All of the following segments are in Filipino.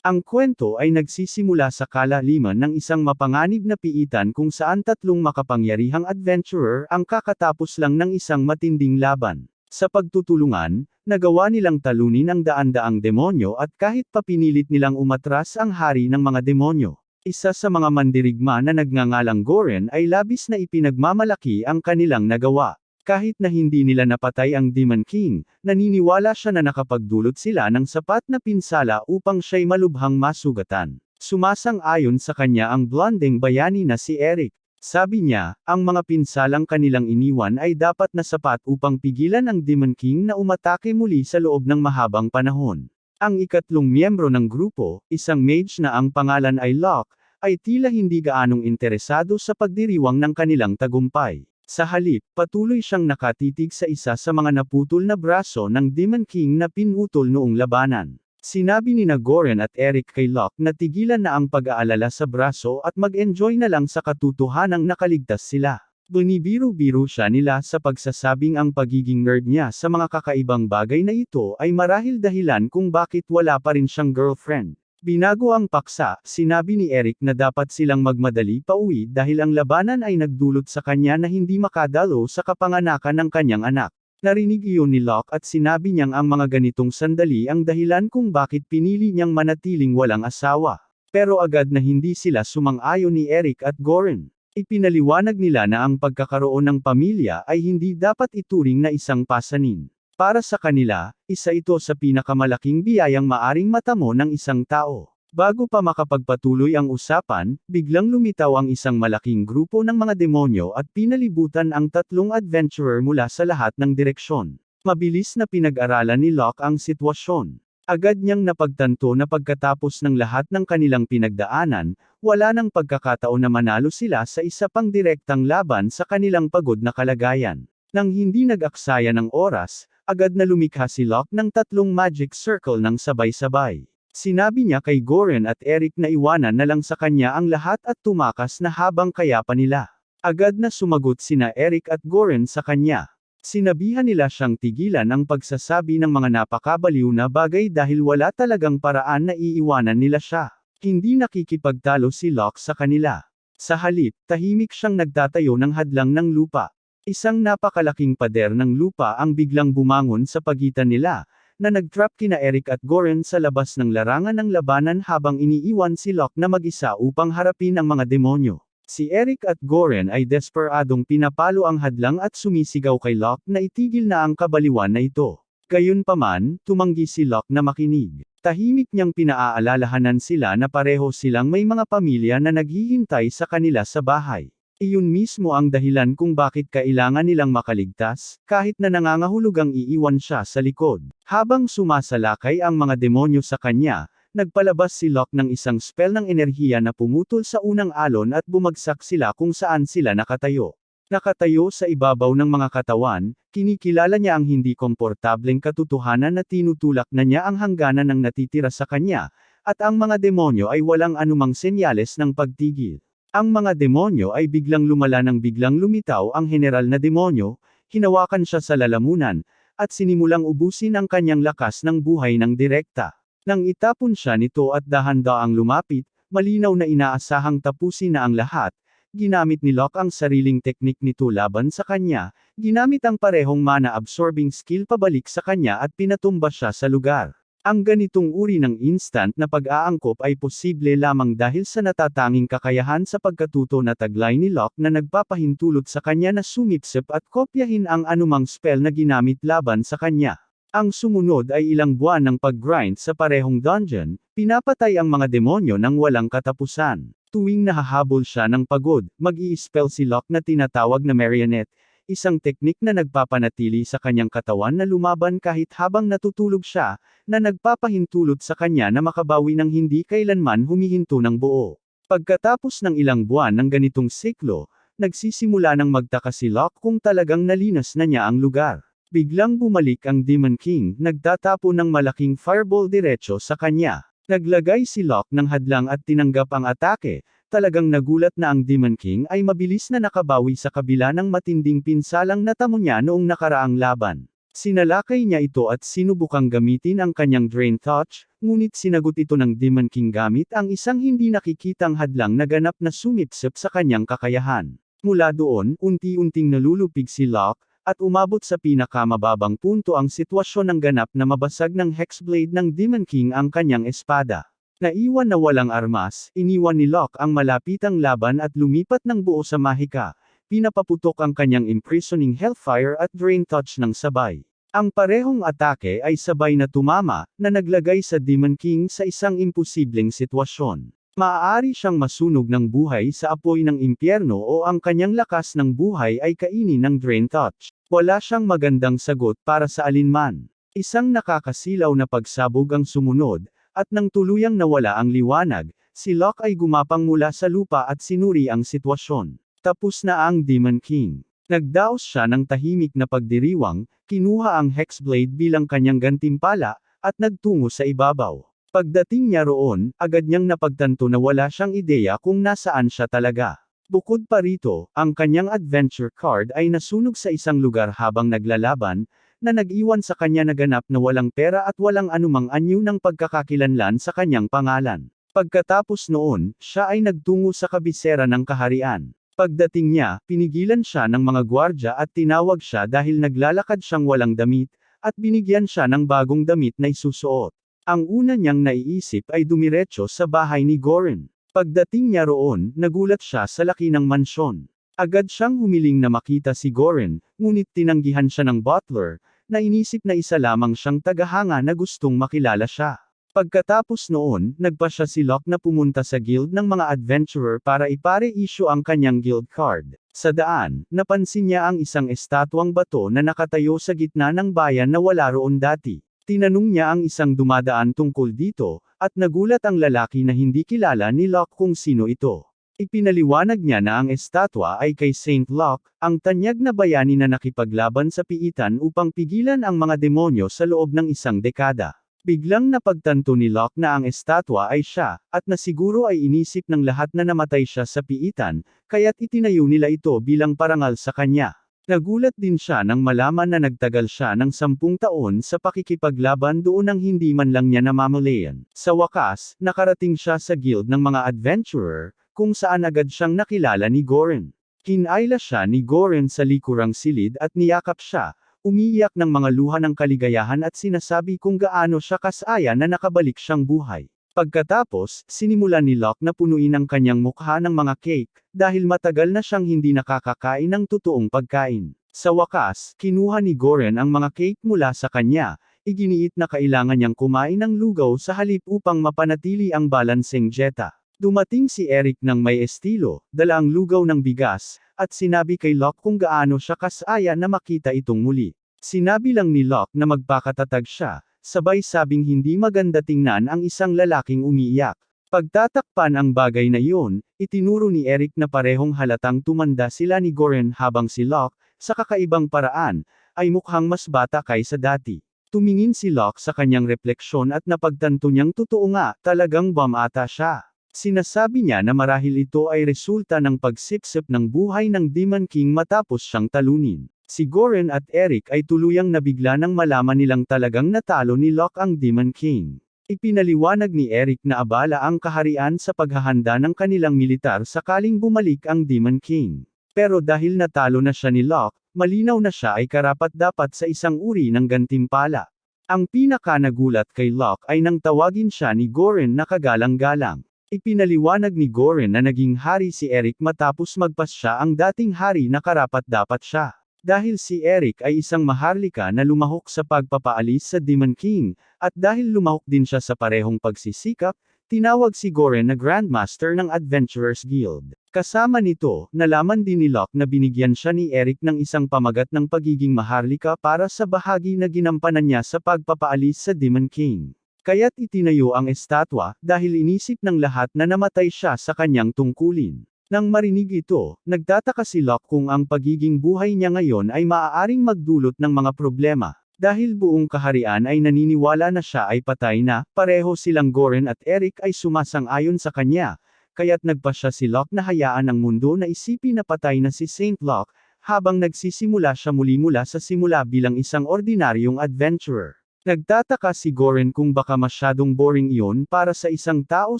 Ang kwento ay nagsisimula sa kalaliman ng isang mapanganib na piitan kung saan tatlong makapangyarihang adventurer ang kakatapos lang ng isang matinding laban. Sa pagtutulungan, nagawa nilang talunin ang daan-daang demonyo at kahit papinilit nilang umatras ang hari ng mga demonyo. Isa sa mga mandirigma na nagngangalang Goren ay labis na ipinagmamalaki ang kanilang nagawa. Kahit na hindi nila napatay ang Demon King, naniniwala siya na nakapagdulot sila ng sapat na pinsala upang siya'y malubhang masugatan. Sumasang-ayon sa kanya ang blondeng bayani na si Eric. Sabi niya, ang mga pinsalang kanilang iniwan ay dapat na sapat upang pigilan ang Demon King na umatake muli sa loob ng mahabang panahon. Ang ikatlong miyembro ng grupo, isang mage na ang pangalan ay Locke, ay tila hindi gaanong interesado sa pagdiriwang ng kanilang tagumpay. Sa halip, patuloy siyang nakatitig sa isa sa mga naputol na braso ng Demon King na pinutol noong labanan. Sinabi ni Goren at Eric kay Locke na tigilan na ang pag-aalala sa braso at mag-enjoy na lang sa katotohanang nakaligtas sila. Binibiru-biru siya nila sa pagsasabing ang pagiging nerd niya sa mga kakaibang bagay na ito ay marahil dahilan kung bakit wala pa rin siyang girlfriend. Binago ang paksa, sinabi ni Eric na dapat silang magmadali pauwi dahil ang labanan ay nagdulot sa kanya na hindi makadalo sa kapanganakan ng kanyang anak. Narinig iyon ni Locke at sinabi niyang ang mga ganitong sandali ang dahilan kung bakit pinili niyang manatiling walang asawa. Pero agad na hindi sila sumang-ayon ni Eric at Goren. Ipinaliwanag nila na ang pagkakaroon ng pamilya ay hindi dapat ituring na isang pasanin. Para sa kanila, isa ito sa pinakamalaking biyayang maaring matamo ng isang tao. Bago pa makapagpatuloy ang usapan, biglang lumitaw ang isang malaking grupo ng mga demonyo at pinalibutan ang tatlong adventurer mula sa lahat ng direksyon. Mabilis na pinag-aralan ni Locke ang sitwasyon. Agad niyang napagtanto na pagkatapos ng lahat ng kanilang pinagdaanan, wala nang pagkakataon na manalo sila sa isa pang direktang laban sa kanilang pagod na kalagayan. Nang hindi nag-aksaya ng oras, agad na lumikha si Locke ng tatlong magic circle ng sabay-sabay. Sinabi niya kay Goren at Eric na iwanan na lang sa kanya ang lahat at tumakas na habang kaya pa nila. Agad na sumagot sina Eric at Goren sa kanya. Sinabihan nila siyang tigilan ang pagsasabi ng mga napakabaliw na bagay dahil wala talagang paraan na iiwanan nila siya. Hindi nakikipagtalo si Locke sa kanila. Sa halip, tahimik siyang nagtatayo ng hadlang ng lupa. Isang napakalaking pader ng lupa ang biglang bumangon sa pagitan nila, na nag-trap kina Eric at Goren sa labas ng larangan ng labanan habang iniiwan si Locke na mag-isa upang harapin ang mga demonyo. Si Eric at Goren ay desperadong pinapalo ang hadlang at sumisigaw kay Locke na itigil na ang kabaliwan na ito. Gayunpaman, tumanggi si Locke na makinig. Tahimik niyang pinaaalalahanan sila na pareho silang may mga pamilya na naghihintay sa kanila sa bahay. Iyon mismo ang dahilan kung bakit kailangan nilang makaligtas, kahit na nangangahulugang iiwan siya sa likod. Habang sumasalakay ang mga demonyo sa kanya, nagpalabas si Locke ng isang spell ng enerhiya na pumutol sa unang alon at bumagsak sila kung saan sila nakatayo. Nakatayo sa ibabaw ng mga katawan, kinikilala niya ang hindi komportableng katotohanan na tinutulak na niya ang hangganan ng natitira sa kanya, at ang mga demonyo ay walang anumang senyales ng pagtigil. Ang mga demonyo ay biglang lumala nang biglang lumitaw ang general na demonyo, hinawakan siya sa lalamunan, at sinimulang ubusin ang kanyang lakas ng buhay ng direkta. Nang itapon siya nito at dahan-daang lumapit, malinaw na inaasahang tapusin na ang lahat, ginamit ni Locke ang sariling teknik nito laban sa kanya, ginamit ang parehong mana-absorbing skill pabalik sa kanya at pinatumba siya sa lugar. Ang ganitong uri ng instant na pag-aangkop ay posible lamang dahil sa natatanging kakayahan sa pagkatuto na taglay ni Locke na nagpapahintulot sa kanya na sumipsip at kopyahin ang anumang spell na ginamit laban sa kanya. Ang sumunod ay ilang buwan ng pag-grind sa parehong dungeon, pinapatay ang mga demonyo ng walang katapusan. Tuwing nahahabol siya ng pagod, mag-i-spell si Locke na tinatawag na marionette, isang teknik na nagpapanatili sa kanyang katawan na lumaban kahit habang natutulog siya, na nagpapahintulot sa kanya na makabawi ng hindi kailanman humihinto ng buo. Pagkatapos ng ilang buwan ng ganitong siklo, nagsisimula ng magtaka si Locke kung talagang nalinas na niya ang lugar. Biglang bumalik ang Demon King, nagtatapo ng malaking fireball diretso sa kanya. Naglagay si Locke ng hadlang at tinanggap ang atake. Talagang nagulat na ang Demon King ay mabilis na nakabawi sa kabila ng matinding pinsalang natamo niya noong nakaraang laban. Sinalakay niya ito at sinubukang gamitin ang kanyang Drain Touch, ngunit sinagot ito ng Demon King gamit ang isang hindi nakikitang hadlang na ganap na sumipsip sa kanyang kakayahan. Mula doon, unti-unting nalulupig si Locke, at umabot sa pinakamababang punto ang sitwasyon ng ganap na mabasag ng Hexblade ng Demon King ang kanyang espada. Naiwan na walang armas, iniwan ni Locke ang malapitang laban at lumipat ng buo sa mahika. Pinapaputok ang kanyang imprisoning Hellfire at Drain Touch ng sabay. Ang parehong atake ay sabay na tumama, na naglagay sa Demon King sa isang imposibleng sitwasyon. Maaari siyang masunog ng buhay sa apoy ng impyerno o ang kanyang lakas ng buhay ay kainin ng Drain Touch. Wala siyang magandang sagot para sa alinman. Isang nakakasilaw na pagsabog ang sumunod, at nang tuluyang nawala ang liwanag, si Locke ay gumapang mula sa lupa at sinuri ang sitwasyon. Tapos na ang Demon King. Nagdaos siya ng tahimik na pagdiriwang, kinuha ang Hexblade bilang kanyang gantimpala, at nagtungo sa ibabaw. Pagdating niya roon, agad niyang napagtanto na wala siyang ideya kung nasaan siya talaga. Bukod pa rito, ang kanyang adventure card ay nasunog sa isang lugar habang naglalaban, na nag-iwan sa kanya na ganap na walang pera at walang anumang anyo ng pagkakakilanlan sa kanyang pangalan. Pagkatapos noon, siya ay nagtungo sa kabisera ng kaharian. Pagdating niya, pinigilan siya ng mga gwardya at tinawag siya dahil naglalakad siyang walang damit, at binigyan siya ng bagong damit na isusuot. Ang una niyang naiisip ay dumiretso sa bahay ni Goren. Pagdating niya roon, nagulat siya sa laki ng mansyon. Agad siyang humiling na makita si Goren, ngunit tinanggihan siya ng butler, na inisip na isa lamang siyang tagahanga na gustong makilala siya. Pagkatapos noon, nagpa siya si Locke na pumunta sa guild ng mga adventurer para ipare-issue ang kanyang guild card. Sa daan, napansin niya ang isang estatwang bato na nakatayo sa gitna ng bayan na wala roon dati. Tinanong niya ang isang dumadaan tungkol dito, at nagulat ang lalaki na hindi kilala ni Locke kung sino ito. Ipinaliwanag niya na ang estatwa ay kay Saint Locke, ang tanyag na bayani na nakipaglaban sa piitan upang pigilan ang mga demonyo sa loob ng isang dekada. Biglang napagtanto ni Locke na ang estatwa ay siya, at na siguro ay inisip ng lahat na namatay siya sa piitan, kaya't itinayo nila ito bilang parangal sa kanya. Nagulat din siya nang malaman na nagtagal siya ng 10 taon sa pakikipaglaban doon nang hindi man lang niya namamalayan. Sa wakas, nakarating siya sa guild ng mga adventurer, kung saan agad siyang nakilala ni Goren. Kinayla siya ni Goren sa likurang silid at niyakap siya, umiiyak ng mga luha ng kaligayahan at sinasabi kung gaano siya kasaya na nakabalik siyang buhay. Pagkatapos, sinimulan ni Locke na punuin ang kanyang mukha ng mga cake, dahil matagal na siyang hindi nakakakain ng totoong pagkain. Sa wakas, kinuha ni Goren ang mga cake mula sa kanya, iginiit na kailangan niyang kumain ng lugaw sa halip upang mapanatili ang balanseng dieta. Dumating si Eric ng may estilo, dala ang lugaw ng bigas, at sinabi kay Locke kung gaano siya kasaya na makita itong muli. Sinabi lang ni Locke na magpakatatag siya, sabay sabing hindi maganda tingnan ang isang lalaking umiiyak. Pagtatakpan ang bagay na iyon, itinuro ni Eric na parehong halatang tumanda sila ni Goren habang si Locke, sa kakaibang paraan, ay mukhang mas bata kaysa dati. Tumingin si Locke sa kanyang refleksyon at napagtanto niyang totoo nga, talagang bumata siya. Sinasabi niya na marahil ito ay resulta ng pagsipsip ng buhay ng Demon King matapos siyang talunin. Si Goren at Eric ay tuluyang nabigla nang malaman nilang talagang natalo ni Locke ang Demon King. Ipinaliwanag ni Eric na abala ang kaharian sa paghahanda ng kanilang militar sakaling bumalik ang Demon King. Pero dahil natalo na siya ni Locke, malinaw na siya ay karapat-dapat sa isang uri ng gantimpala. Ang pinaka-nagulat kay Locke ay nang tawagin siya ni Goren na kagalang-galang. Ipinaliwanag ni Goren na naging hari si Eric matapos magpas siya ang dating hari na karapat-dapat siya. Dahil si Eric ay isang maharlika na lumahok sa pagpapaalis sa Demon King, at dahil lumahok din siya sa parehong pagsisikap, tinawag si Goren na Grandmaster ng Adventurers Guild. Kasama nito, nalaman din ni Locke na binigyan siya ni Eric ng isang pamagat ng pagiging maharlika para sa bahagi na ginampanan niya sa pagpapaalis sa Demon King. Kaya't itinayo ang estatwa, dahil inisip ng lahat na namatay siya sa kanyang tungkulin. Nang marinig ito, nagtataka si Locke kung ang pagiging buhay niya ngayon ay maaaring magdulot ng mga problema. Dahil buong kaharian ay naniniwala na siya ay patay na, pareho silang Goren at Eric ay sumasang-ayon sa kanya, kaya't nagpa siya si Locke na hayaan ang mundo na isipin na patay na si Saint Locke, habang nagsisimula siya muli mula sa simula bilang isang ordinaryong adventurer. Nagtataka si Goren kung baka masyadong boring iyon para sa isang tao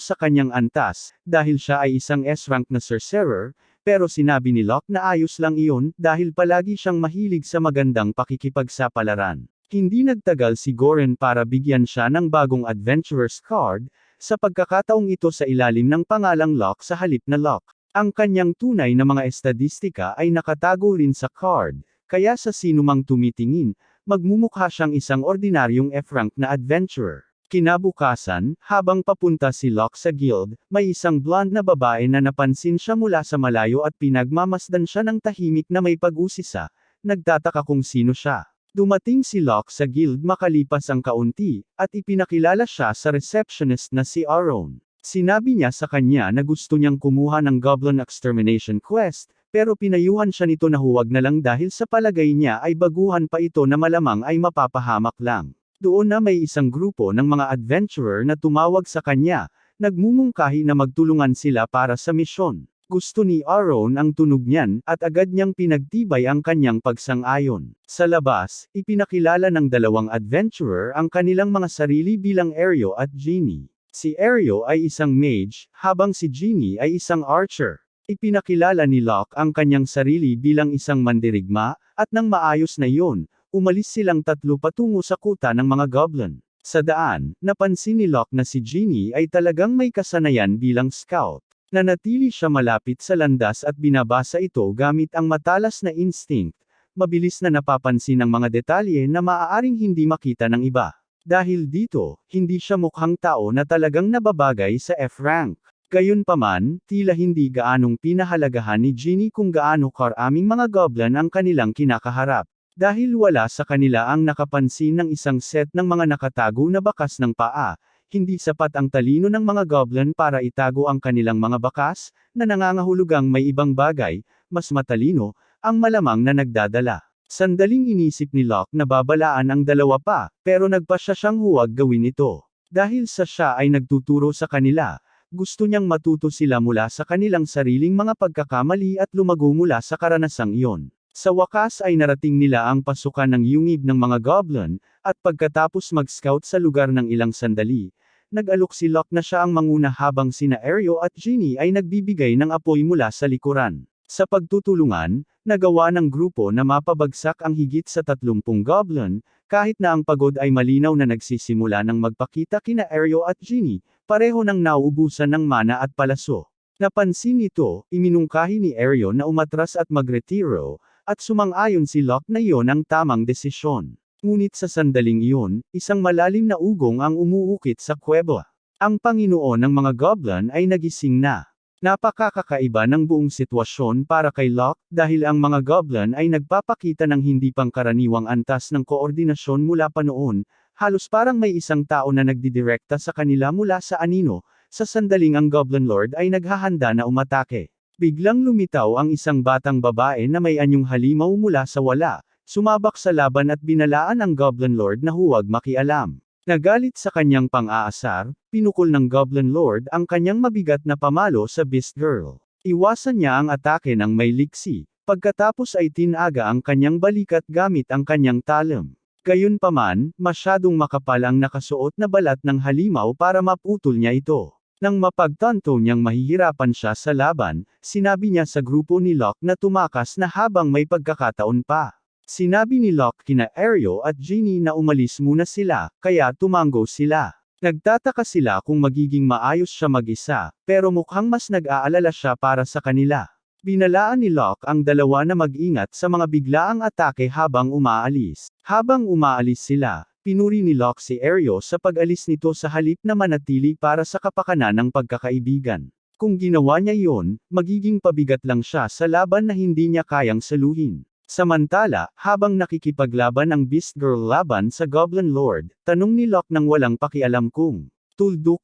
sa kanyang antas, dahil siya ay isang S-rank na sorcerer, pero sinabi ni Locke na ayos lang iyon dahil palagi siyang mahilig sa magandang pakikipagsapalaran. Hindi nagtagal si Goren para bigyan siya ng bagong adventurer's card, sa pagkakataong ito sa ilalim ng pangalang Locke sa halip na Locke. Ang kanyang tunay na mga estadistika ay nakatago rin sa card, kaya sa sinumang tumitingin, magmumukha siyang isang ordinaryong F-rank na adventurer. Kinabukasan, habang papunta si Locke sa guild, may isang blonde na babae na napansin siya mula sa malayo at pinagmamasdan siya ng tahimik na may pag-usisa, nagtataka kung sino siya. Dumating si Locke sa guild makalipas ang kaunti, at ipinakilala siya sa receptionist na si Aaron. Sinabi niya sa kanya na gusto niyang kumuha ng Goblin Extermination Quest, pero pinayuhan siya nito na huwag na lang dahil sa palagay niya ay baguhan pa ito na malamang ay mapapahamak lang. Doon na may isang grupo ng mga adventurer na tumawag sa kanya, nagmumungkahi na magtulungan sila para sa misyon. Gusto ni Aaron ang tunog niyan, at agad niyang pinagtibay ang kanyang pagsang-ayon. Sa labas, ipinakilala ng dalawang adventurer ang kanilang mga sarili bilang Aeryo at Genie. Si Aeryo ay isang mage, habang si Genie ay isang archer. Ipinakilala ni Locke ang kanyang sarili bilang isang mandirigma, at nang maayos na iyon, umalis silang tatlo patungo sa kuta ng mga goblin. Sa daan, napansin ni Locke na si Genie ay talagang may kasanayan bilang scout. Nanatili siya malapit sa landas at binabasa ito gamit ang matalas na instinct, mabilis na napapansin ang mga detalye na maaaring hindi makita ng iba. Dahil dito, hindi siya mukhang tao na talagang nababagay sa F-rank. Gayunpaman, tila hindi gaanong pinahalagahan ni Genie kung gaano karaming mga goblin ang kanilang kinakaharap. Dahil wala sa kanila ang nakapansin ng isang set ng mga nakatago na bakas ng paa, hindi sapat ang talino ng mga goblin para itago ang kanilang mga bakas, na nangangahulugang may ibang bagay, mas matalino, ang malamang na nagdadala. Sandaling inisip ni Locke na babalaan ang dalawa pa, pero nagpasya siyang huwag gawin ito. Dahil siya ay nagtuturo sa kanila, gusto niyang matuto sila mula sa kanilang sariling mga pagkakamali at lumago mula sa karanasang iyon. Sa wakas ay narating nila ang pasukan ng yungib ng mga goblin, at pagkatapos mag-scout sa lugar ng ilang sandali, nag-alok si Locke na siya ang manguna habang sina Aeryo at Genie ay nagbibigay ng apoy mula sa likuran. Sa pagtutulungan, nagawa ng grupo na mapabagsak ang higit sa 30 goblin, kahit na ang pagod ay malinaw na nagsisimula ng magpakita kina Aeryo at Genie, pareho nang nauubusan ng mana at palaso. Napansin ito, iminungkahi ni Aeryo na umatras at magretiro, at sumang-ayon si Locke na iyon ang tamang desisyon. Ngunit sa sandaling iyon, isang malalim na ugong ang umuukit sa kuweba. Ang Panginoon ng mga goblin ay nagising na. Napakakakaiba ng buong sitwasyon para kay Locke, dahil ang mga goblin ay nagpapakita ng hindi pangkaraniwang antas ng koordinasyon mula pa noon, halos parang may isang tao na nagdidirekta sa kanila mula sa anino, sa sandaling ang Goblin Lord ay naghahanda na umatake. Biglang lumitaw ang isang batang babae na may anyong halimaw mula sa wala, sumabak sa laban at binalaan ang Goblin Lord na huwag makialam. Nagalit sa kanyang pang-aasar, pinukol ng Goblin Lord ang kanyang mabigat na pamalo sa Beast Girl. Iwasan niya ang atake ng may liksi, pagkatapos ay tinaga ang kanyang balikat gamit ang kanyang talim. Gayunpaman, masyadong makapal ang nakasuot na balat ng halimaw para maputol niya ito. Nang mapagtanto niyang mahihirapan siya sa laban, sinabi niya sa grupo ni Locke na tumakas na habang may pagkakataon pa. Sinabi ni Locke kina Aeryo at Genie na umalis muna sila, kaya tumango sila. Nagtataka sila kung magiging maayos siya mag-isa, pero mukhang mas nag-aalala siya para sa kanila. Binalaan ni Locke ang dalawa na mag-ingat sa mga biglaang atake habang umaalis. Habang umaalis sila, pinuri ni Locke si Aeryo sa pag-alis nito sa halip na manatili para sa kapakanan ng pagkakaibigan. Kung ginawa niya iyon, magiging pabigat lang siya sa laban na hindi niya kayang saluhin. Samantala, habang nakikipaglaban ang Beast Girl laban sa Goblin Lord, tanong ni Locke nang walang pakialam kung tuldok.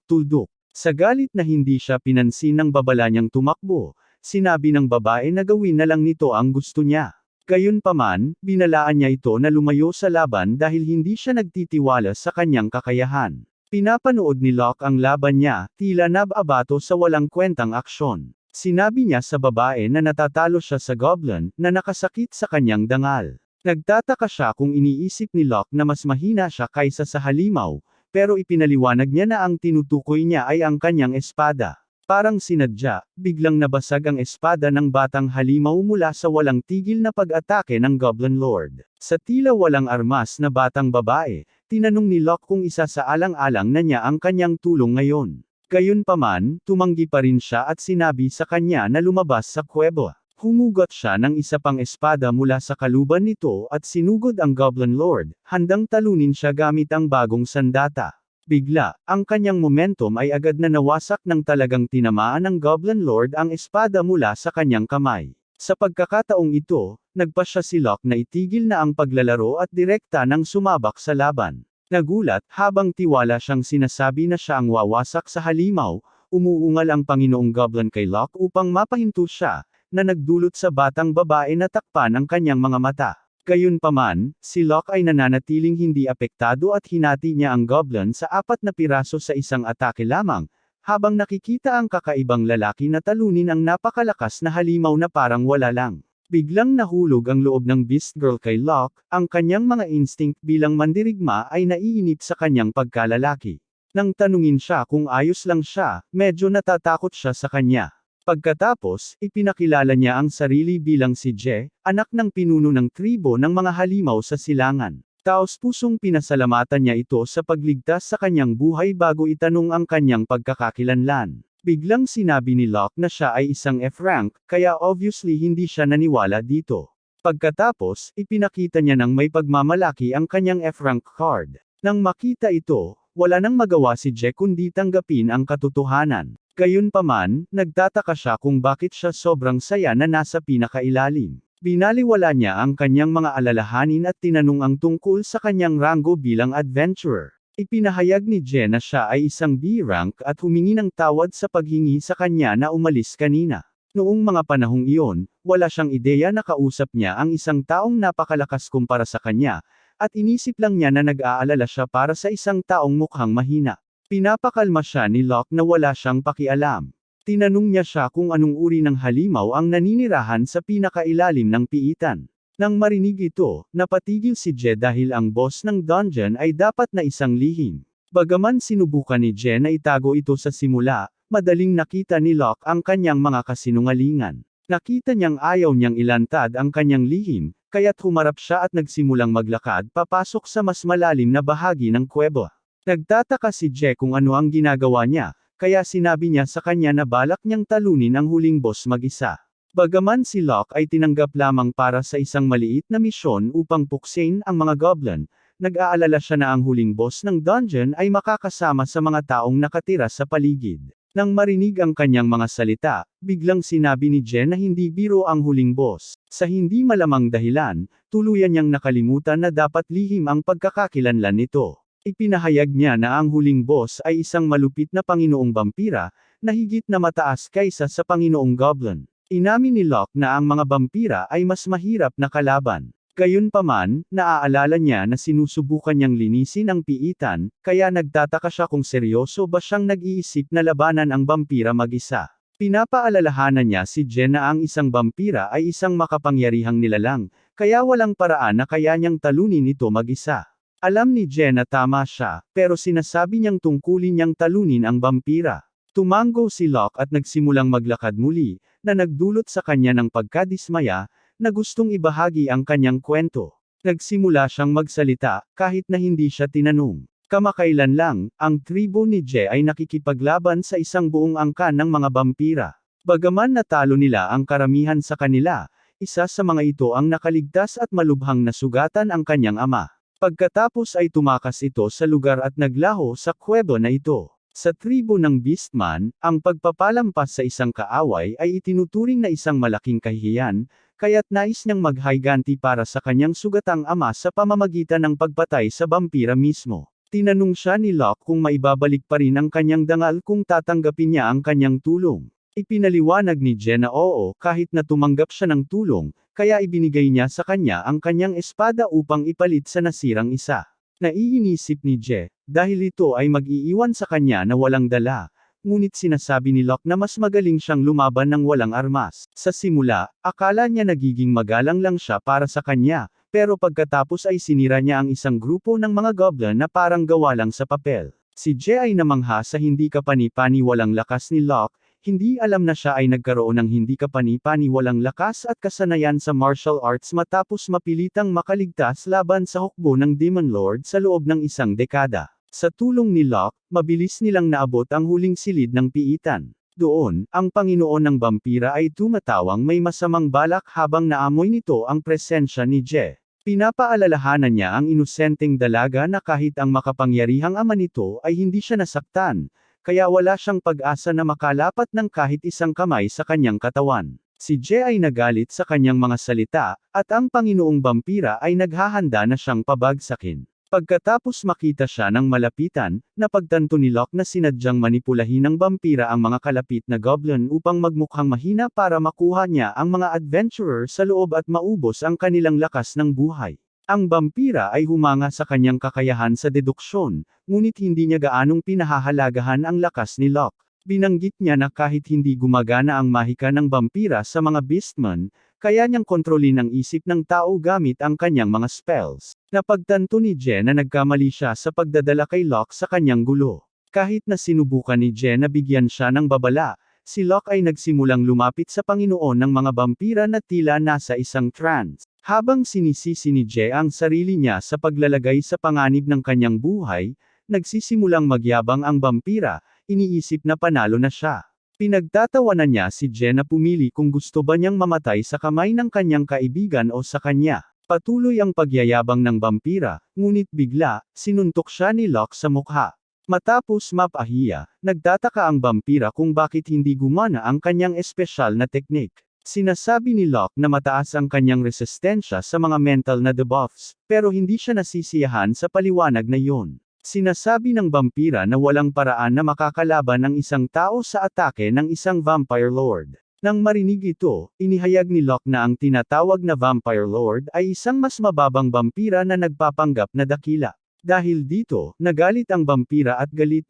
Sa galit na hindi siya pinansin ng babala niyang tumakbo, sinabi ng babae na gawin na lang nito ang gusto niya. Gayunpaman, binalaan niya ito na lumayo sa laban dahil hindi siya nagtitiwala sa kanyang kakayahan. Pinapanood ni Locke ang laban niya, tila nababato sa walang kwentang aksyon. Sinabi niya sa babae na natatalo siya sa goblin na nakasakit sa kanyang dangal. Nagtataka siya kung iniisip ni Locke na mas mahina siya kaysa sa halimaw, pero ipinaliwanag niya na ang tinutukoy niya ay ang kanyang espada. Parang sinadya, biglang nabasag ang espada ng batang halimaw mula sa walang tigil na pag-atake ng Goblin Lord. Sa tila walang armas na batang babae, tinanong ni Locke kung isa sa alang-alang na niya ang kanyang tulong ngayon. Gayunpaman, tumanggi pa rin siya at sinabi sa kanya na lumabas sa kuweba. Humugot siya ng isa pang espada mula sa kaluban nito at sinugod ang Goblin Lord, handang talunin siya gamit ang bagong sandata. Bigla, ang kanyang momentum ay agad na nawasak nang talagang tinamaan ng Goblin Lord ang espada mula sa kanyang kamay. Sa pagkakataong ito, nagpasya si Locke na itigil na ang paglalaro at direkta nang sumabak sa laban. Nagulat, habang tiwala siyang sinasabi na siya ang wawasak sa halimaw, umuungal ang Panginoong Goblin kay Locke upang mapahinto siya, na nagdulot sa batang babae na takpan ang kanyang mga mata. Gayunpaman, si Locke ay nananatiling hindi apektado at hinati niya ang goblin sa 4 na piraso sa isang atake lamang, habang nakikita ang kakaibang lalaki na talunin ang napakalakas na halimaw na parang wala lang. Biglang nahulog ang loob ng Beast Girl kay Locke, ang kanyang mga instinct bilang mandirigma ay naiinip sa kanyang pagkalalaki. Nang tanungin siya kung ayos lang siya, medyo natatakot siya sa kanya. Pagkatapos, ipinakilala niya ang sarili bilang si Je, anak ng pinuno ng tribo ng mga halimaw sa silangan. Taos-pusong pinasalamatan niya ito sa pagligtas sa kanyang buhay bago itanong ang kanyang pagkakakilanlan. Biglang sinabi ni Locke na siya ay isang F-rank, kaya obviously hindi siya naniwala dito. Pagkatapos, ipinakita niya ng may pagmamalaki ang kanyang F-rank card. Nang makita ito, wala nang magawa si Je kundi tanggapin ang katotohanan. Gayunpaman, nagtataka siya kung bakit siya sobrang saya na nasa pinakailalim. Binaliwala niya ang kanyang mga alalahanin at tinanong ang tungkol sa kanyang ranggo bilang adventurer. Ipinahayag ni Je na siya ay isang B-rank at humingi ng tawad sa paghingi sa kanya na umalis kanina. Noong mga panahong iyon, wala siyang ideya na kausap niya ang isang taong napakalakas kumpara sa kanya, at inisip lang niya na nag-aalala siya para sa isang taong mukhang mahina. Pinapakalma siya ni Locke na wala siyang pakialam. Tinanong niya siya kung anong uri ng halimaw ang naninirahan sa pinakailalim ng piitan. Nang marinig ito, napatigil si Je dahil ang boss ng dungeon ay dapat na isang lihim. Bagaman sinubukan ni Je na itago ito sa simula, madaling nakita ni Locke ang kanyang mga kasinungalingan. Nakita niyang ayaw niyang ilantad ang kanyang lihim, kaya't humarap siya at nagsimulang maglakad papasok sa mas malalim na bahagi ng kuweba. Nagtataka si Je kung ano ang ginagawa niya, kaya sinabi niya sa kanya na balak niyang talunin ang huling boss mag-isa. Bagaman si Locke ay tinanggap lamang para sa isang maliit na misyon upang puksain ang mga goblin, nag-aalala siya na ang huling boss ng dungeon ay makakasama sa mga taong nakatira sa paligid. Nang marinig ang kanyang mga salita, biglang sinabi ni Je na hindi biro ang huling boss. Sa hindi malamang dahilan, tuluyan niyang nakalimutan na dapat lihim ang pagkakakilanlan nito. Ipinahayag niya na ang huling boss ay isang malupit na Panginoong Bampira, na higit na mataas kaysa sa Panginoong Goblin. Inamin ni Locke na ang mga bampira ay mas mahirap na kalaban. Gayunpaman, naaalala niya na sinusubukan niyang linisin ang piitan, kaya nagtataka siya kung seryoso ba siyang nag-iisip na labanan ang bampira mag-isa. Pinapaalalahanan niya si Je na ang isang bampira ay isang makapangyarihang nilalang, kaya walang paraan na kaya niyang talunin ito mag-isa. Alam ni Je na tama siya, pero sinasabi niyang tungkulin niyang talunin ang bampira. Tumango si Locke at nagsimulang maglakad muli, na nagdulot sa kanya ng pagkadismaya, na gustong ibahagi ang kanyang kwento. Nagsimula siyang magsalita, kahit na hindi siya tinanong. Kamakailan lang, ang tribo ni Je ay nakikipaglaban sa isang buong angkan ng mga bampira. Bagaman natalo nila ang karamihan sa kanila, isa sa mga ito ang nakaligtas at malubhang nasugatan ang kanyang ama. Pagkatapos ay tumakas ito sa lugar at naglaho sa kuweba na ito. Sa tribo ng Beastman, ang pagpapalampas sa isang kaaway ay itinuturing na isang malaking kahihiyan, kaya't nais niyang maghiganti para sa kanyang sugatang ama sa pamamagitan ng pagpatay sa vampira mismo. Tinanong siya ni Locke kung maibabalik pa rin ang kanyang dangal kung tatanggapin niya ang kanyang tulong. Ipinaliwanag ni Je na oo kahit na tumanggap siya ng tulong, kaya ibinigay niya sa kanya ang kanyang espada upang ipalit sa nasirang isa. Naiinisip ni Je, dahil ito ay mag-iiwan sa kanya na walang dala, ngunit sinasabi ni Locke na mas magaling siyang lumaban ng walang armas. Sa simula, akala niya nagiging magalang lang siya para sa kanya, pero pagkatapos ay sinira niya ang isang grupo ng mga goblin na parang gawa lang sa papel. Si Je ay namangha sa hindi kapani-paniwalang lakas ni Locke, hindi alam na siya ay nagkaroon ng hindi kapani-paniwalang lakas at kasanayan sa martial arts matapos mapilitang makaligtas laban sa hukbo ng Demon Lord sa loob ng isang dekada. Sa tulong ni Locke, mabilis nilang naabot ang huling silid ng piitan. Doon, ang Panginoon ng Vampira ay tumatawang may masamang balak habang naamoy nito ang presensya ni Je. Pinapaalalahanan niya ang inosenteng dalaga na kahit ang makapangyarihang ama nito ay hindi siya nasaktan, kaya wala siyang pag-asa na makalapat ng kahit isang kamay sa kanyang katawan. Si Je ay nagalit sa kanyang mga salita, at ang Panginoong Vampira ay naghahanda na siyang pabagsakin. Pagkatapos makita siya ng malapitan, napagtanto ni Locke na sinadyang manipulahin ng Vampira ang mga kalapit na goblin upang magmukhang mahina para makuha niya ang mga adventurer sa loob at maubos ang kanilang lakas ng buhay. Ang Vampira ay humanga sa kanyang kakayahan sa deduksyon, ngunit hindi niya gaanong pinahahalagahan ang lakas ni Locke. Binanggit niya na kahit hindi gumagana ang mahika ng Vampira sa mga beastmen, kaya niyang kontrolin ang isip ng tao gamit ang kanyang mga spells. Napagtanto ni Je na nagkamali siya sa pagdadala kay Locke sa kanyang gulo. Kahit na sinubukan ni Je na bigyan siya ng babala, si Locke ay nagsimulang lumapit sa Panginoon ng mga Vampira na tila nasa isang trance. Habang sinisisi ni Je ang sarili niya sa paglalagay sa panganib ng kanyang buhay, nagsisimulang magyabang ang Vampira, iniisip na panalo na siya. Pinagtatawanan niya si Je na pumili kung gusto ba niyang mamatay sa kamay ng kanyang kaibigan o sa kanya. Patuloy ang pagyayabang ng Vampira, ngunit bigla, sinuntok siya ni Locke sa mukha. Matapos mapahiya, nagtataka ang Vampira kung bakit hindi gumana ang kanyang espesyal na teknik. Sinasabi ni Locke na mataas ang kanyang resistensya sa mga mental na debuffs, pero hindi siya nasisiyahan sa paliwanag na iyon. Sinasabi ng Vampira na walang paraan na makakalaban ang isang tao sa atake ng isang Vampire Lord. Nang marinig ito, inihayag ni Locke na ang tinatawag na Vampire Lord ay isang mas mababang Vampira na nagpapanggap na dakila. Dahil dito, nagalit ang Vampira at galit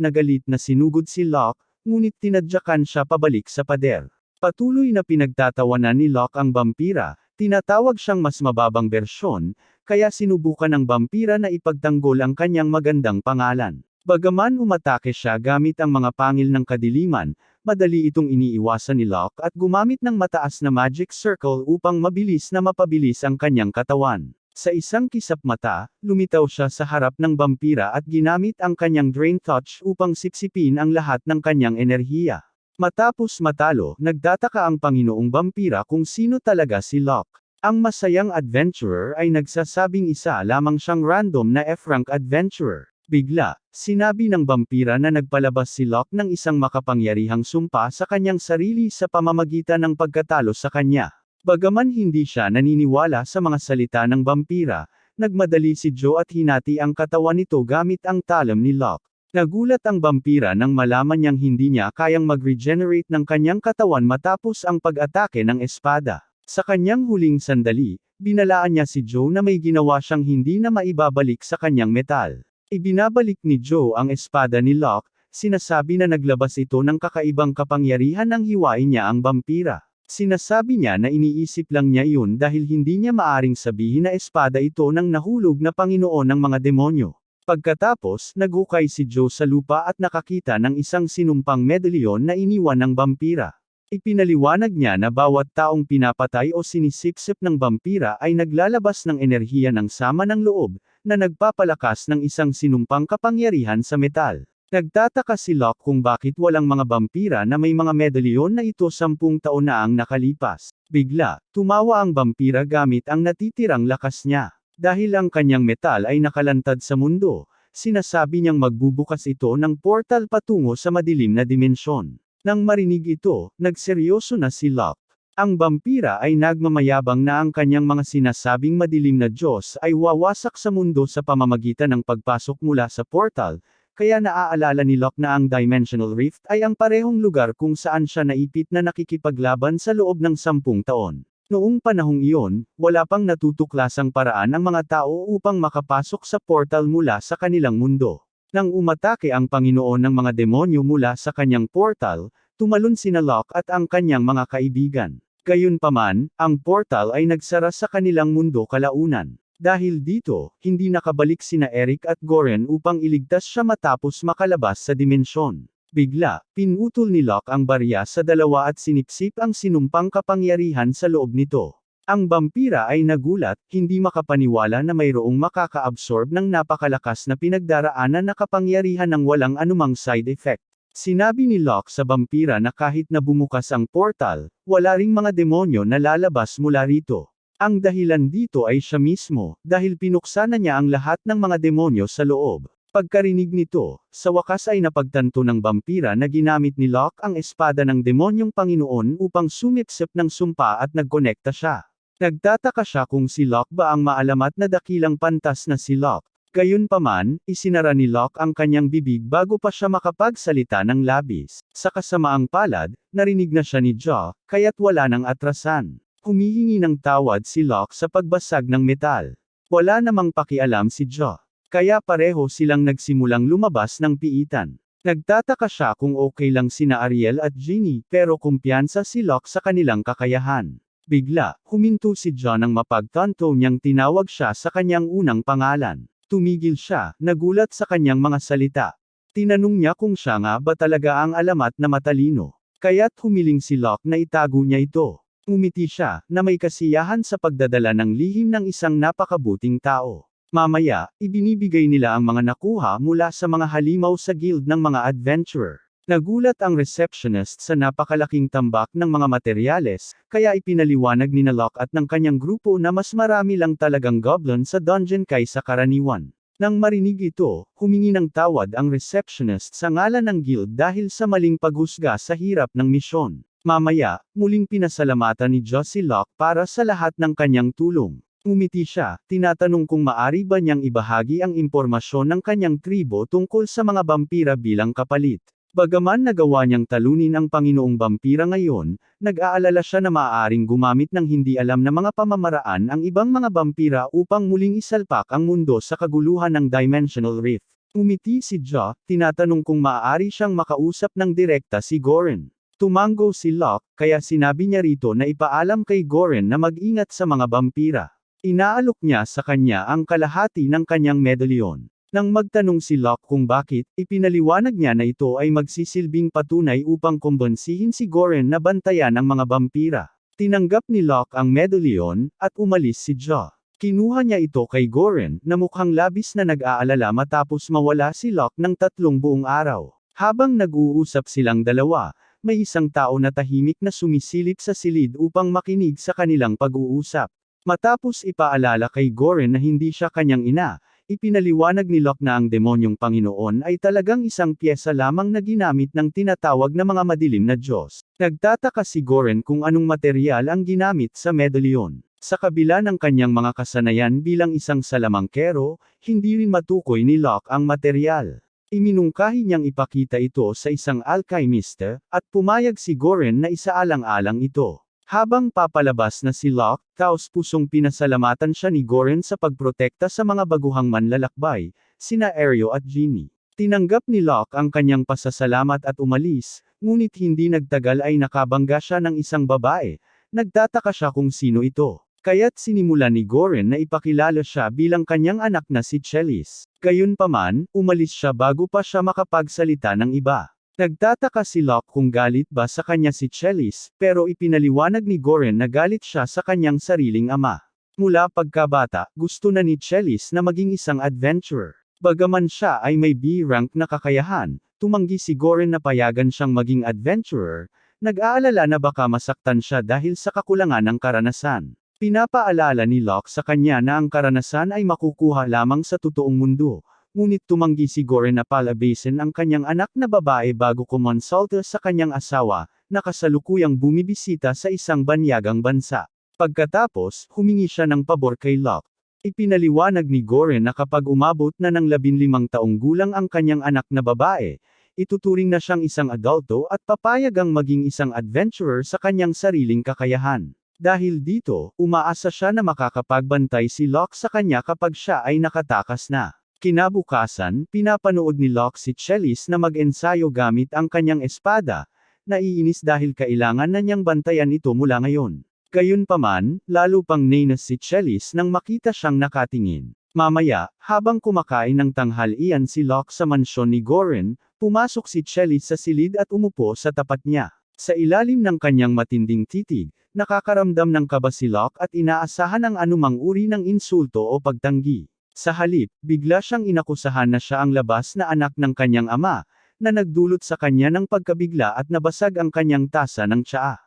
na sinugod si Locke, ngunit tinadyakan siya pabalik sa pader. Patuloy na pinagtatawanan ni Locke ang Vampira, tinatawag siyang mas mababang bersyon, kaya sinubukan ng Vampira na ipagtanggol ang kanyang magandang pangalan. Bagaman umatake siya gamit ang mga pangil ng kadiliman, madali itong iniiwasan ni Locke at gumamit ng mataas na magic circle upang mabilis na mapabilis ang kanyang katawan. Sa isang kisap mata, lumitaw siya sa harap ng Vampira at ginamit ang kanyang Drain Touch upang sipsipin ang lahat ng kanyang enerhiya. Matapos matalo, nagtataka ang Panginoong Vampira kung sino talaga si Locke. Ang masayang adventurer ay nagsasabing isa lamang siyang random na F-rank adventurer. Bigla, sinabi ng Vampira na nagpalabas si Locke ng isang makapangyarihang sumpa sa kanyang sarili sa pamamagitan ng pagkatalo sa kanya. Bagaman hindi siya naniniwala sa mga salita ng Vampira, nagmadali si Joe at hinati ang katawan nito gamit ang talam ni Locke. Nagulat ang Vampira nang malaman niyang hindi niya kayang mag-regenerate ng kanyang katawan matapos ang pag-atake ng espada. Sa kanyang huling sandali, binalaan niya si Joe na may ginawa siyang hindi na maibabalik sa kanyang metal. Ibinabalik ni Joe ang espada ni Locke, sinasabi na naglabas ito ng kakaibang kapangyarihan nang hiwain niya ang Vampira. Sinasabi niya na iniisip lang niya iyon dahil hindi niya maaring sabihin na espada ito ng nahulog na Panginoon ng mga demonyo. Pagkatapos, naghukay si Joe sa lupa at nakakita ng isang sinumpang medalyon na iniwan ng Vampira. Ipinaliwanag niya na bawat taong pinapatay o sinisipsip ng Vampira ay naglalabas ng enerhiya ng sama ng loob, na nagpapalakas ng isang sinumpang kapangyarihan sa metal. Nagtataka si Locke kung bakit walang mga Vampira na may mga medalyon na ito 10 taon na ang nakalipas. Bigla, tumawa ang Vampira gamit ang natitirang lakas niya. Dahil ang kanyang metal ay nakalantad sa mundo, sinasabi niyang magbubukas ito ng portal patungo sa madilim na dimensyon. Nang marinig ito, nagseryoso na si Locke. Ang Vampira ay nagmamayabang na ang kanyang mga sinasabing madilim na Diyos ay wawasak sa mundo sa pamamagitan ng pagpasok mula sa portal, kaya naaalala ni Locke na ang Dimensional Rift ay ang parehong lugar kung saan siya naipit na nakikipaglaban sa loob ng 10 taon. Noong panahong iyon, wala pang natutuklasang paraan ang mga tao upang makapasok sa portal mula sa kanilang mundo. Nang umatake ang Panginoon ng mga demonyo mula sa kanyang portal, tumalon sina Locke at ang kanyang mga kaibigan. Gayunpaman, ang portal ay nagsara sa kanilang mundo kalaunan. Dahil dito, hindi nakabalik sina Eric at Goren upang iligtas siya matapos makalabas sa dimensyon. Bigla, pinutol ni Locke ang barya sa dalawa at sinipsip ang sinumpang kapangyarihan sa loob nito. Ang vampira ay nagulat, hindi makapaniwala na mayroong makaka-absorb ng napakalakas na pinagdaraanan na kapangyarihan ng walang anumang side effect. Sinabi ni Locke sa vampira na kahit na bumukas ang portal, wala ring mga demonyo na lalabas mula rito. Ang dahilan dito ay siya mismo, dahil pinuksa na niya ang lahat ng mga demonyo sa loob. Pagkarinig nito, sa wakas ay napagtanto ng vampira na ginamit ni Locke ang espada ng demonyong Panginoon upang sumipsip ng sumpa at nagkonekta siya. Nagtataka siya kung si Locke ba ang maalamat na dakilang pantas na si Locke. Gayunpaman, isinara ni Locke ang kanyang bibig bago pa siya makapagsalita ng labis. Sa kasamaang palad, narinig na siya ni Jaw, kaya't wala nang atrasan. Humihingi ng tawad si Locke sa pagbasag ng metal. Wala namang pakialam si Jaw. Kaya pareho silang nagsimulang lumabas ng piitan. Nagtataka siya kung okay lang sina Ariel at Ginny, pero kumpiyansa si Locke sa kanilang kakayahan. Bigla, huminto si John nang mapagtanto niyang tinawag siya sa kanyang unang pangalan. Tumigil siya, nagulat sa kanyang mga salita. Tinanong niya kung siya nga ba talaga ang alamat na matalino. Kaya't humiling si Locke na itago niya ito. Umiti siya, na may kasiyahan sa pagdadala ng lihim ng isang napakabuting tao. Mamaya, ibinibigay nila ang mga nakuha mula sa mga halimaw sa guild ng mga adventurer. Nagulat ang receptionist sa napakalaking tambak ng mga materyales, kaya ipinaliwanag ni Locke at ng kanyang grupo na mas marami lang talagang goblin sa dungeon kaysa karaniwan. Nang marinig ito, humingi ng tawad ang receptionist sa ngalan ng guild dahil sa maling paghusga sa hirap ng misyon. Mamaya, muling pinasalamatan ni Joe si Locke para sa lahat ng kanyang tulong. Umiti siya, tinatanong kung maari ba niyang ibahagi ang impormasyon ng kanyang tribo tungkol sa mga vampira bilang kapalit. Bagaman nagawa niyang talunin ang Panginoong Vampira ngayon, nag-aalala siya na maaaring gumamit ng hindi alam na mga pamamaraan ang ibang mga vampira upang muling isalpak ang mundo sa kaguluhan ng Dimensional Rift. Umiti si Jaw, tinatanong kung maaari siyang makausap ng direkta si Goren. Tumango si Locke, kaya sinabi niya rito na ipaalam kay Goren na mag-ingat sa mga vampira. Inaalok niya sa kanya ang kalahati ng kanyang medalyon. Nang magtanong si Locke kung bakit, ipinaliwanag niya na ito ay magsisilbing patunay upang kumbonsihin si Goren na bantayan ang mga vampira. Tinanggap ni Locke ang medalyon, at umalis si Jaw. Kinuha niya ito kay Goren, na mukhang labis na nag-aalala matapos mawala si Locke ng 3 buong araw. Habang nag-uusap silang dalawa, may isang tao na tahimik na sumisilip sa silid upang makinig sa kanilang pag-uusap. Matapos ipaalala kay Goren na hindi siya kanyang ina, ipinaliwanag ni Locke na ang demonyong Panginoon ay talagang isang piyesa lamang na ginamit ng tinatawag na mga madilim na Diyos. Nagtataka si Goren kung anong materyal ang ginamit sa medalyon. Sa kabila ng kanyang mga kasanayan bilang isang salamangkero, hindi rin matukoy ni Locke ang materyal. Iminungkahi niyang ipakita ito sa isang alchemist, at pumayag si Goren na isaalang-alang ito. Habang papalabas na si Locke, taos-pusong pinasalamatan siya ni Goren sa pagprotekta sa mga baguhang manlalakbay, sina Ario at Ginny. Tinanggap ni Locke ang kanyang pasasalamat at umalis, ngunit hindi nagtagal ay nakabangga siya ng isang babae. Nagtataka siya kung sino ito. Kaya't sinimula ni Goren na ipakilala siya bilang kanyang anak na si Chelis. Gayunpaman, umalis siya bago pa siya makapagsalita ng iba. Nagtataka si Locke kung galit ba sa kanya si Chelis, pero ipinaliwanag ni Goren na galit siya sa kanyang sariling ama. Mula pagkabata, gusto na ni Chelis na maging isang adventurer. Bagaman siya ay may B-rank na kakayahan, tumanggi si Goren na payagan siyang maging adventurer, nag-aalala na baka masaktan siya dahil sa kakulangan ng karanasan. Pinapaalala ni Locke sa kanya na ang karanasan ay makukuha lamang sa totoong mundo. Ngunit tumanggi si Goren na palabasin ang kanyang anak na babae bago kumonsulta sa kanyang asawa, na kasalukuyang bumibisita sa isang banyagang bansa. Pagkatapos, humingi siya ng pabor kay Locke. Ipinaliwanag ni Goren na kapag umabot na ng 15 taong gulang ang kanyang anak na babae, ituturing na siyang isang adulto at papayagang maging isang adventurer sa kanyang sariling kakayahan. Dahil dito, umaasa siya na makakapagbantay si Locke sa kanya kapag siya ay nakatakas na. Kinabukasan, pinapanood ni Locke si Chelis na mag-ensayo gamit ang kanyang espada, naiinis dahil kailangan na niyang bantayan ito mula ngayon. Gayunpaman, lalo pang nainis si Chelis nang makita siyang nakatingin. Mamaya, habang kumakain ng tanghalian si Locke sa mansyon ni Goren, pumasok si Chelis sa silid at umupo sa tapat niya. Sa ilalim ng kanyang matinding titig, nakakaramdam ng kaba si Locke at inaasahan ang anumang uri ng insulto o pagtanggi. Sa halip, bigla siyang inakusahan na siya ang labas na anak ng kanyang ama, na nagdulot sa kanya ng pagkabigla at nabasag ang kanyang tasa ng tsaa.